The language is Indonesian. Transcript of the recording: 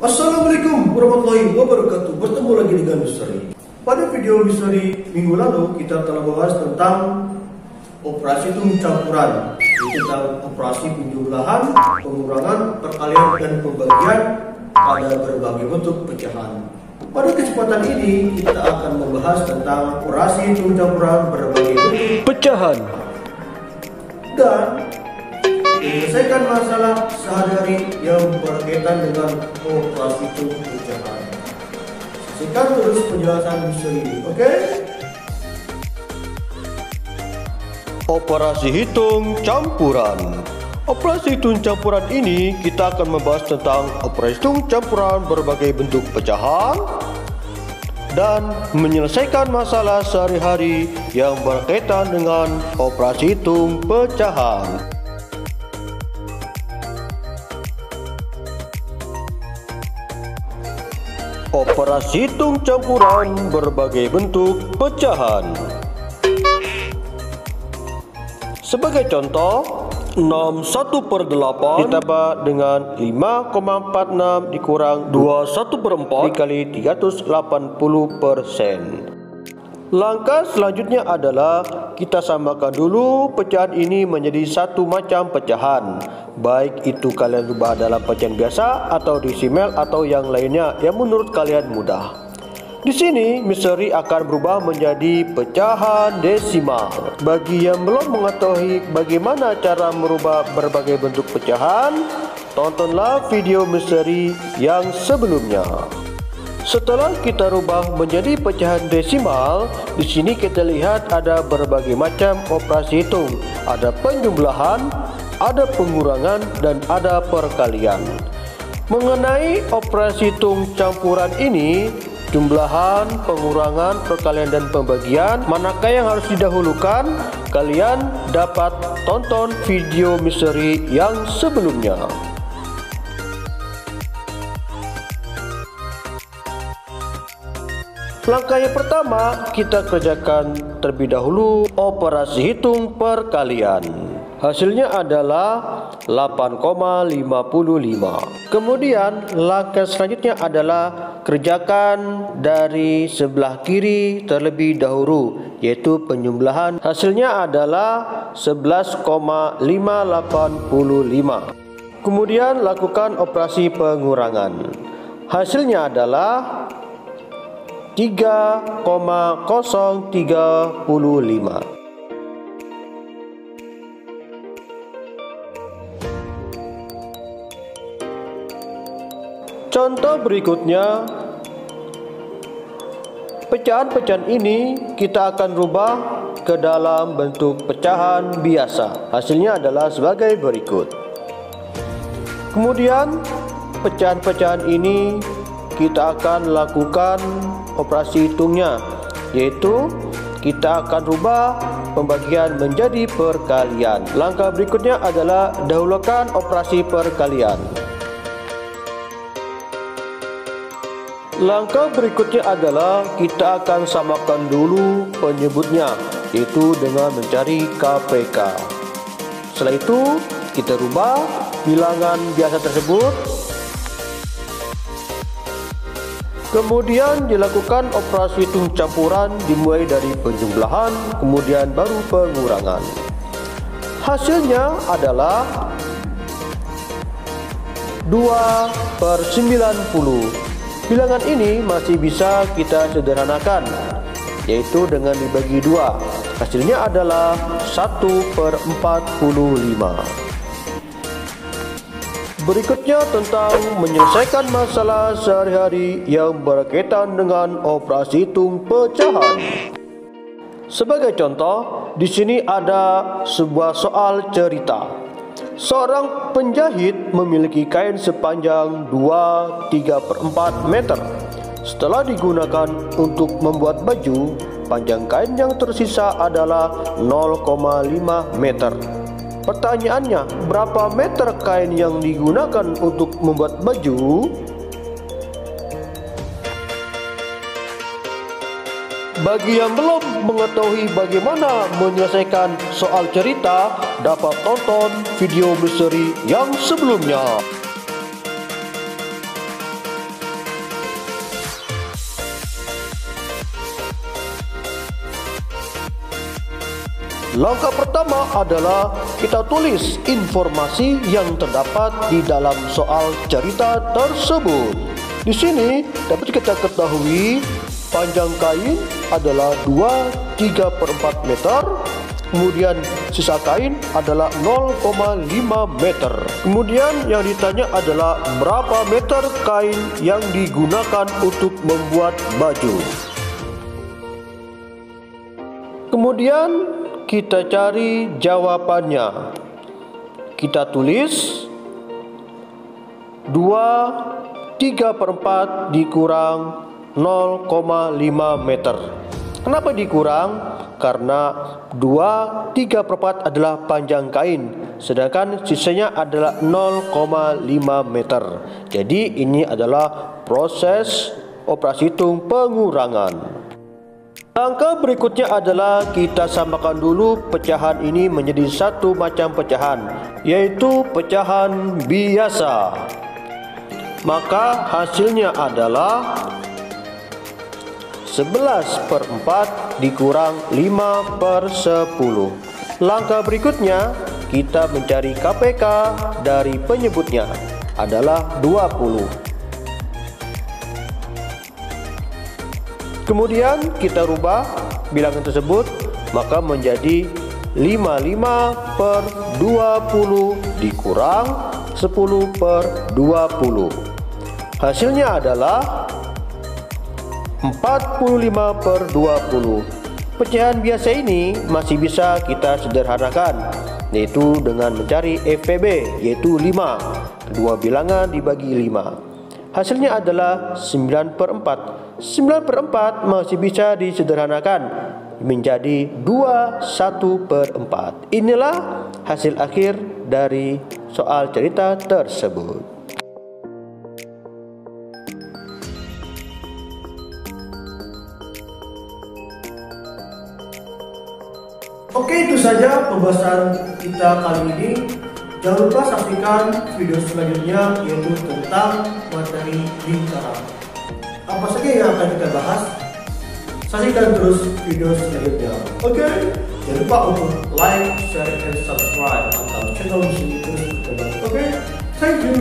Assalamualaikum warahmatullahi wabarakatuh. Bertemu lagi dengan Misteri. Pada video Misteri minggu lalu kita telah membahas tentang operasi hitung campuran, yaitu tentang operasi penjumlahan, pengurangan, perkalian dan pembagian pada berbagai bentuk pecahan. Pada kesempatan ini kita akan membahas tentang operasi hitung campuran berbagai bentuk pecahan dan menyelesaikan masalah sehari-hari yang berkaitan dengan operasi hitung pecahan. Saksikan terus penjelasan Misteri ini, oke? Operasi hitung campuran. Operasi hitung campuran ini kita akan membahas tentang operasi hitung campuran berbagai bentuk pecahan dan menyelesaikan masalah sehari-hari yang berkaitan dengan operasi hitung pecahan. Operasi hitung campuran berbagai bentuk pecahan. Sebagai contoh, 61/8 ditambah dengan 5,46 dikurang 21/4 dikali 380%. Langkah selanjutnya adalah kita samakan dulu pecahan ini menjadi satu macam pecahan, baik itu kalian rubah dalam pecahan biasa atau desimal atau yang lainnya yang menurut kalian mudah. Di sini Misteri akan berubah menjadi pecahan desimal. Bagi yang belum mengetahui bagaimana cara merubah berbagai bentuk pecahan, tontonlah video Misteri yang sebelumnya. Setelah kita rubah menjadi pecahan desimal, di sini kita lihat ada berbagai macam operasi hitung. Ada penjumlahan, ada pengurangan, dan ada perkalian. Mengenai operasi hitung campuran ini, jumlahan, pengurangan, perkalian, dan pembagian, manakah yang harus didahulukan? Kalian dapat tonton video Misteri yang sebelumnya. Langkah yang pertama, kita kerjakan terlebih dahulu operasi hitung perkalian. Hasilnya adalah 8,55. Kemudian langkah selanjutnya adalah kerjakan dari sebelah kiri terlebih dahulu, yaitu penjumlahan. Hasilnya adalah 11,585. Kemudian lakukan operasi pengurangan. Hasilnya adalah 3,035. Contoh berikutnya, pecahan-pecahan ini kita akan rubah ke dalam bentuk pecahan biasa. Hasilnya adalah sebagai berikut. Kemudian pecahan-pecahan ini kita akan lakukan operasi hitungnya, yaitu kita akan rubah pembagian menjadi perkalian. Langkah berikutnya adalah dahulukan operasi perkalian. Langkah berikutnya adalah kita akan samakan dulu penyebutnya, yaitu dengan mencari KPK. Setelah itu kita rubah bilangan biasa tersebut. Kemudian dilakukan operasi hitung campuran dimulai dari penjumlahan, kemudian baru pengurangan. Hasilnya adalah 2/90. Bilangan ini masih bisa kita sederhanakan, yaitu dengan dibagi 2. Hasilnya adalah 1/45. Berikutnya tentang menyelesaikan masalah sehari-hari yang berkaitan dengan operasi hitung pecahan. Sebagai contoh, di sini ada sebuah soal cerita. Seorang penjahit memiliki kain sepanjang 2,3/4 meter. Setelah digunakan untuk membuat baju, panjang kain yang tersisa adalah 0,5 meter. Pertanyaannya, berapa meter kain yang digunakan untuk membuat baju? Bagi yang belum mengetahui bagaimana menyelesaikan soal cerita, dapat tonton video misteri yang sebelumnya. Langkah pertama adalah kita tulis informasi yang terdapat di dalam soal cerita tersebut. Di sini dapat kita ketahui panjang kain adalah 2,3/4 meter. Kemudian sisa kain adalah 0,5 meter. Kemudian yang ditanya adalah berapa meter kain yang digunakan untuk membuat baju. Kemudian kita cari jawabannya. Kita tulis 2,3/4 dikurang 0,5 meter. Kenapa dikurang? Karena 2,3/4 adalah panjang kain, sedangkan sisanya adalah 0,5 meter. Jadi ini adalah proses operasi hitung pengurangan. Langkah berikutnya adalah kita samakan dulu pecahan ini menjadi satu macam pecahan, yaitu pecahan biasa. Maka hasilnya adalah 11/4 dikurang 5/10. Langkah berikutnya kita mencari KPK dari penyebutnya adalah 20. Kemudian kita rubah bilangan tersebut, maka menjadi 55/20 dikurang 10/20. Hasilnya adalah 45/20. Pecahan biasa ini masih bisa kita sederhanakan, yaitu dengan mencari FPB, yaitu 5. Kedua bilangan dibagi 5. Hasilnya adalah 9/4. 9/4 masih bisa disederhanakan menjadi 21/4. Inilah hasil akhir dari soal cerita tersebut. Oke, itu saja pembahasan kita kali ini. Jangan lupa saksikan video selanjutnya, yaitu tentang materi lingkaran. Apa saja yang akan kita bahas? Saksikan terus video selanjutnya. Oke, jangan lupa untuk like, share, dan subscribe atau channel ini terus berkembang. Oke, thank you.